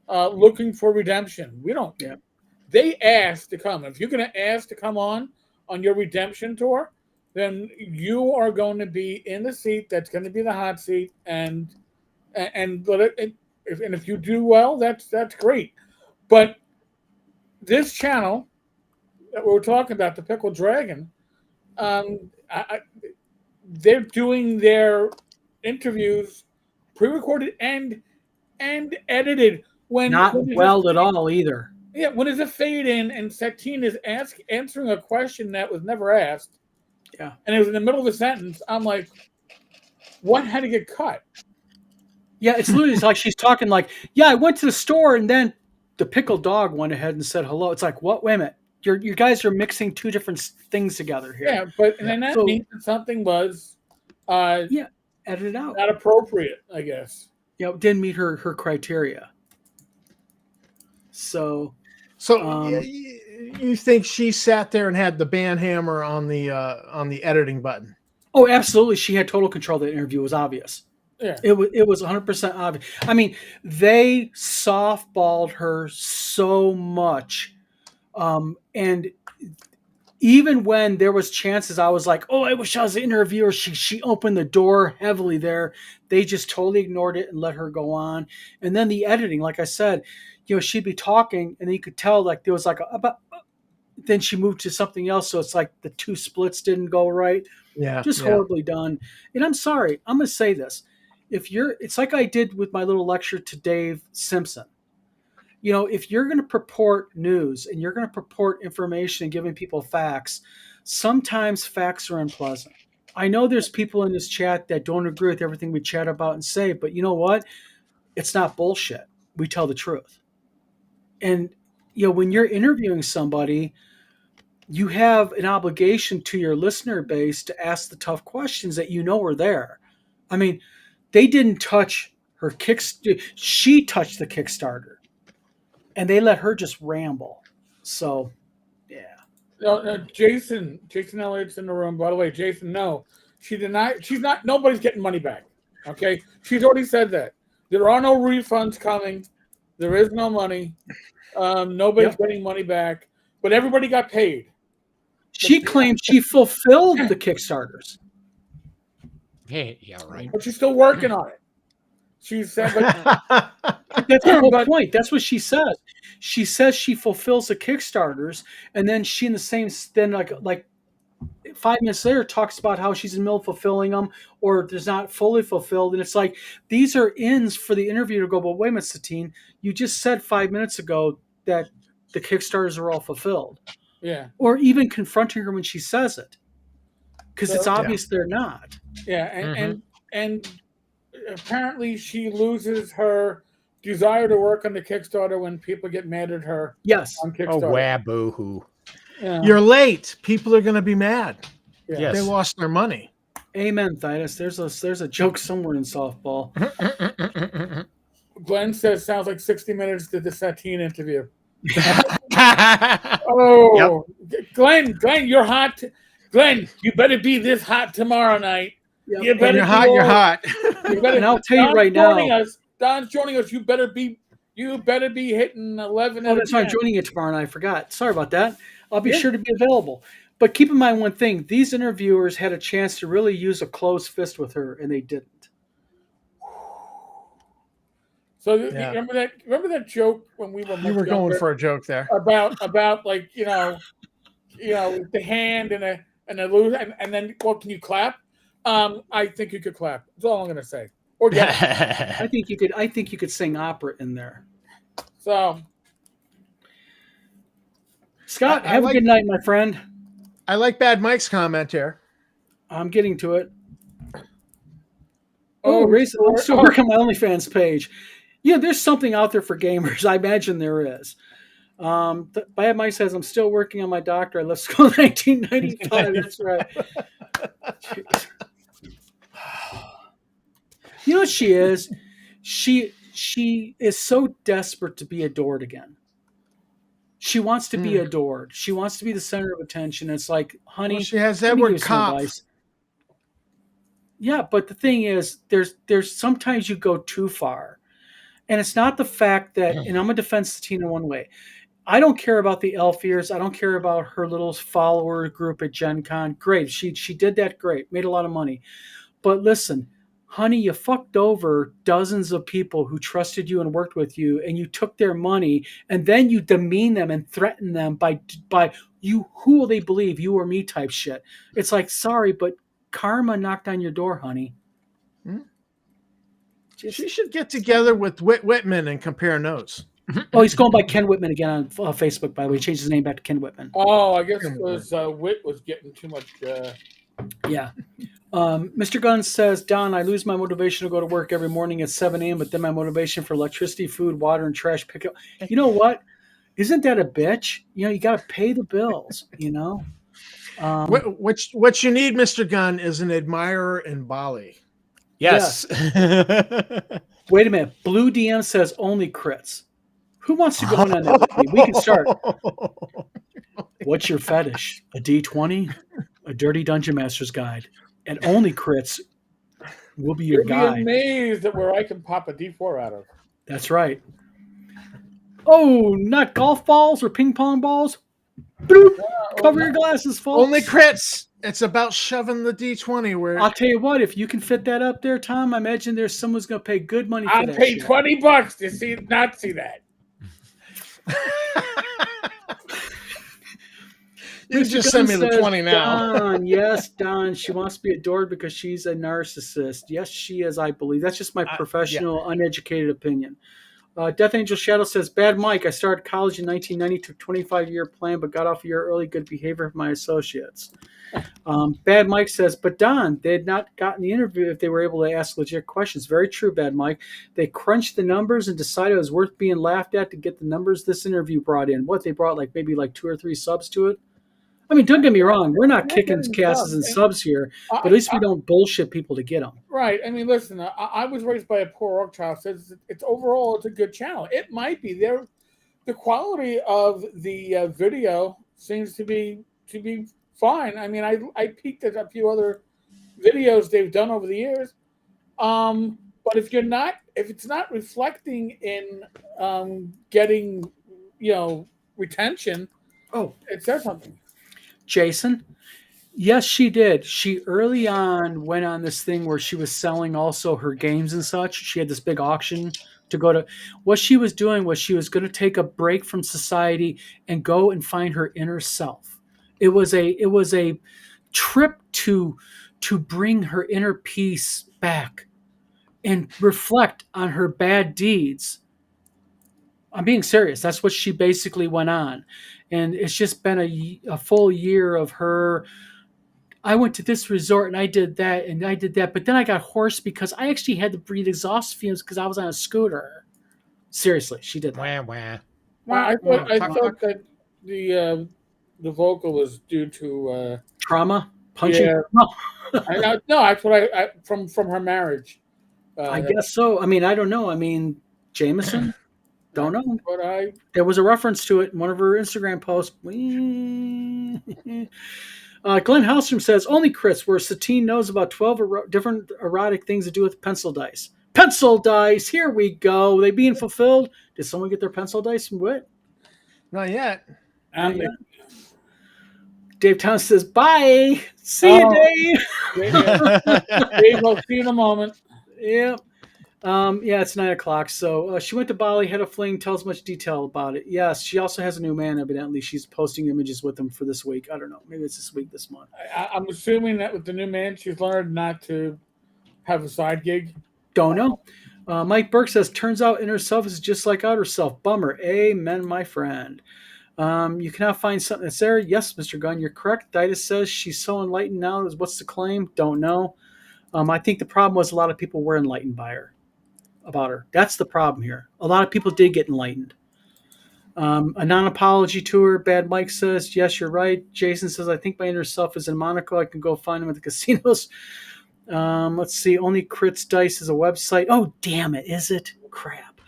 looking for redemption. We don't.
Yeah.
They asked to come. If you're going to ask to come on your redemption tour, then you are going to be in the seat that's going to be the hot seat, and if you do well, that's great. But this channel that we're talking about, the Pickle Dragon, they're doing their interviews pre-recorded and edited.
Not well at all either.
Yeah, when there's a fade in and Satine is answering a question that was never asked, and it was in the middle of a sentence, I'm like, what had to get cut?
Yeah, it's literally like she's talking like, I went to the store and then the pickled dog went ahead and said hello. It's like, what? Wait a minute. You guys are mixing two different things together here.
Yeah, but and then that means that something was
edited out.
Not appropriate, I guess.
Didn't meet her criteria. So
you think she sat there and had the band hammer on the editing button?
Oh, absolutely. She had total control of the interview. It was obvious.
Yeah.
It was 100% obvious. I mean, they softballed her so much. And even when there was chances, I was like, oh, I wish I was the interviewer. She opened the door heavily there. They just totally ignored it and let her go on. And then the editing, like I said, she'd be talking, and then you could tell like there was like then she moved to something else. So it's like the two splits didn't go right.
Yeah.
Just horribly done. And I'm sorry, I'm going to say this. It's like I did with my little lecture to Dave Simpson. If you're going to purport news and you're going to purport information and giving people facts, sometimes facts are unpleasant. I know there's people in this chat that don't agree with everything we chat about and say, but you know what? It's not bullshit. We tell the truth. And, when you're interviewing somebody, you have an obligation to your listener base to ask the tough questions that are there. I mean, they didn't touch her she touched the Kickstarter. And they let her just ramble. So, yeah.
No, Jason Elliott's in the room. By the way, Jason, no. She denied. She's not. Nobody's getting money back. Okay? She's already said that. There are no refunds coming. There is no money. Nobody's getting money back. But everybody got paid.
She claimed she fulfilled the Kickstarters.
Hey, yeah, right.
But she's still working on it. She said, but
that's the whole point. That's what she says. She says she fulfills the Kickstarters, and then she in the same like 5 minutes later talks about how she's in the middle of fulfilling them, or there's not fully fulfilled. And it's like these are ins for the interview to go. But wait a minute, Satine, you just said 5 minutes ago that the Kickstarters are all fulfilled.
Yeah.
Or even confronting her when she says it, because it's obvious they're not.
Yeah, and apparently she loses her desire to work on the Kickstarter when people get mad at her.
Yes.
On Kickstarter.
Oh, waboo-hoo.
Yeah.
You're late. People are going to be mad.
Yeah.
Yes.
They lost their money.
Amen, Titus. There's a joke somewhere in softball.
Glenn says, sounds like 60 Minutes did the Satine interview. Glenn, you're hot. Glenn, you better be this hot tomorrow night.
Yep.
You're hot. You're hot.
You better,
and I'll tell you right now.
Don's joining us. You better be hitting 11.
Oh, that's why I'm joining you tomorrow, and I forgot. Sorry about that. I'll be sure to be available. But keep in mind one thing: these interviewers had a chance to really use a closed fist with her, and they didn't.
So remember that joke when we were
You were going for a joke there
about like the hand and a loose and then can you clap? I think you could clap. That's all I'm gonna say. Or
I think you could sing opera in there.
So
Scott, have a good night, my friend.
I like Bad Mike's comment here.
I'm getting to it. I'm still working on my OnlyFans page. There's something out there for gamers. I imagine there is. Bad Mike says, I'm still working on my doctor. I left school in 1995. That's right. You know what she is? She is so desperate to be adored again. She wants to be adored. She wants to be the center of attention. It's like, honey,
she has Edward Kopp.
Yeah, but the thing is, there's sometimes you go too far. And it's not the fact that, and I'm going to defend Satine in one way. I don't care about the elf ears. I don't care about her little follower group at Gen Con. Great. She did that great. Made a lot of money. But listen, honey, you fucked over dozens of people who trusted you and worked with you, and you took their money, and then you demean them and threaten them by you. Who will they believe, you or me type shit? It's like, sorry, but karma knocked on your door, honey.
She should get together with Whitman and compare notes.
Oh, he's going by Ken Whitman again on Facebook, by the way. He changed his name back to Ken Whitman.
Oh, I guess it was Whit was getting too much.
Yeah. Mr. Gunn says, Don, I lose my motivation to go to work every morning at 7 a.m., but then my motivation for electricity, food, water, and trash pickup. You know what? Isn't that a bitch? You got to pay the bills,
What you need, Mr. Gunn, is an admirer in Bali.
Yes.
Wait a minute. Blue DM says only crits. Who wants to go in on that with me? We can start. What's your fetish? A D20? A Dirty Dungeon Master's Guide? And only crits will be your guide.
You'll be amazed at where I can pop a D4 out of.
That's right. Oh, not golf balls or ping pong balls? Bloop. Cover your glasses, folks.
Only crits. It's about shoving the D20 where.
I'll tell you what, if you can fit that up there, Tom, I imagine there's someone's going to pay good money for
I'll
that
pay
shit.
$20 to not see that.
You
Mr.
just
Gunn
send me the
says,
20 now.
Don, yes, Don. She wants to be adored because she's a narcissist. Yes, she is, I believe. That's just my professional, uneducated opinion. Death Angel Shadow says, Bad Mike, I started college in 1990, took 25-year plan, but got off a year early. Good behavior of my associates. Bad Mike says, but Don, they had not gotten the interview if they were able to ask legit questions. Very true, Bad Mike. They crunched the numbers and decided it was worth being laughed at to get the numbers this interview brought in. What, they brought maybe 2 or 3 subs to it? I mean, don't get me wrong. We're not kicking casses and subs here, but at least we don't bullshit people to get them.
Right. I mean, listen, I was raised by a poor orc child. So it's overall, it's a good channel. It might be there. The quality of the video seems to be fine. I mean, I peeked at a few other videos they've done over the years. But if it's not reflecting in getting, retention, it says something.
Jason, yes, she did. She early on went on this thing where she was selling also her games and such. She had this big auction to go to. What she was doing was she was going to take a break from society and go and find her inner self. It was a trip to bring her inner peace back and reflect on her bad deeds. I'm being serious. That's what she basically went on. And it's just been a full year of her. I went to this resort and I did that and I did that. But then I got hoarse because I actually had to breathe exhaust fumes because I was on a scooter. Seriously, she did that.
I thought that the vocal was due to
trauma, punching.
Yeah. No, that's what I from her marriage.
I guess so. I mean, I don't know. I mean, Jameson. Don't know.
But
there was a reference to it in one of her Instagram posts. Glenn Hallstrom says, only Chris, where Satine knows about 12 different erotic things to do with pencil dice. Pencil dice! Here we go. Are they being fulfilled? Did someone get their pencil dice from Wit?
Not yet.
Dave Towns says, bye. See you, Dave.
Dave, I'll see you in a moment.
Yep. Yeah, it's 9:00. So she went to Bali, had a fling. Tells much detail about it. Yes, she also has a new man. Evidently, she's posting images with him for this week. I don't know. Maybe it's this month.
I'm assuming that with the new man, she's learned not to have a side gig.
Don't know. Mike Burke says, turns out inner self is just like outer self. Bummer. Amen, my friend. You cannot find something that's there. Yes, Mr. Gunn, you're correct. Ditus says she's so enlightened now. What's the claim? Don't know. I think the problem was a lot of people were enlightened by her. About her. That's the problem here. A lot of people did get enlightened. A non-apology to her. Bad Mike says, yes, you're right. Jason says, I think my inner self is in Monaco. I can go find him at the casinos. Let's see. Only Crits Dice is a website. Oh, damn it. Is it? Crap.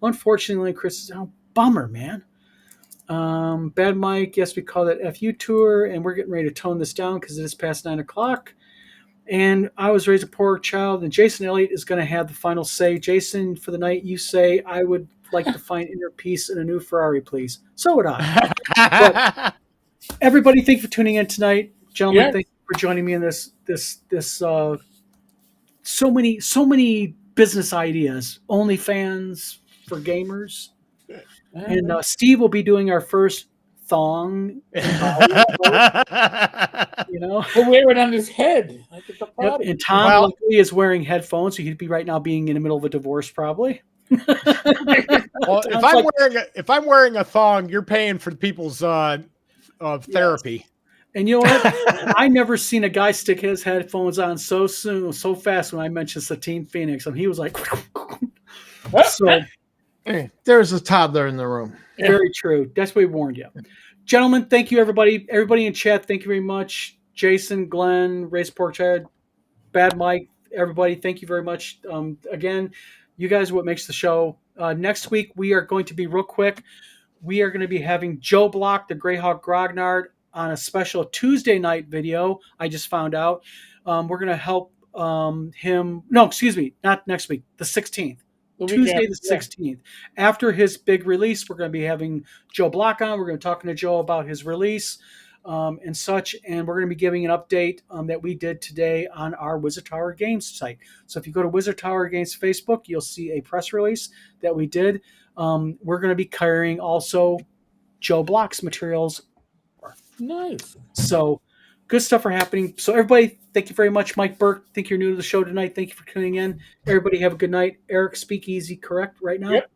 Unfortunately, Chris is bummer, man. Bad Mike, yes, we call that FU tour, and we're getting ready to tone this down because it is past 9:00. And I was raised a poor child, and Jason Elliott is going to have the final say. Jason, for the night, you say, I would like to find inner peace in a new Ferrari, please. So would I. But everybody, thank you for tuning in tonight. Gentlemen, thank you for joining me in this so many business ideas. OnlyFans for gamers. And Steve will be doing our first thong.
He'll wear it on his head.
Yep. And Tom luckily is wearing headphones, so he'd be right now being in the middle of a divorce, probably.
Well, if I'm wearing a thong, you're paying for people's therapy.
Yes. And you know what? I never seen a guy stick his headphones on so fast when I mentioned Satine Phoenix, and he was like, so.
There's a toddler in the room.
Very true. That's what we warned you. Gentlemen, thank you, everybody. Everybody in chat, thank you very much. Jason, Glenn, Race Pork Chad, Bad Mike, everybody, thank you very much. Again, you guys are what makes the show. Next week, we are going to be real quick. We are going to be having Joe Block, the Greyhawk Grognard, on a special Tuesday night video. I just found out. We're going to help him. No, excuse me, not next week, the 16th. Tuesday the
Yeah.
16th. After his big release, we're going to be having Joe Block on. We're going to be talking to Joe about his release and such. And we're going to be giving an update that we did today on our Wizard Tower Games site. So if you go to Wizard Tower Games Facebook, you'll see a press release that we did. We're going to be carrying also Joe Block's materials.
Nice.
So good stuff are happening. So everybody, thank you very much. Mike Burke, think you're new to the show tonight. Thank you for tuning in. Everybody have a good night. Eric, speak easy, correct right now?
Yep.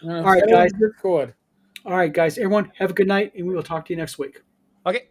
All right, guys.
Discord.
All right, guys. Everyone have a good night, and we will talk to you next week.
Okay.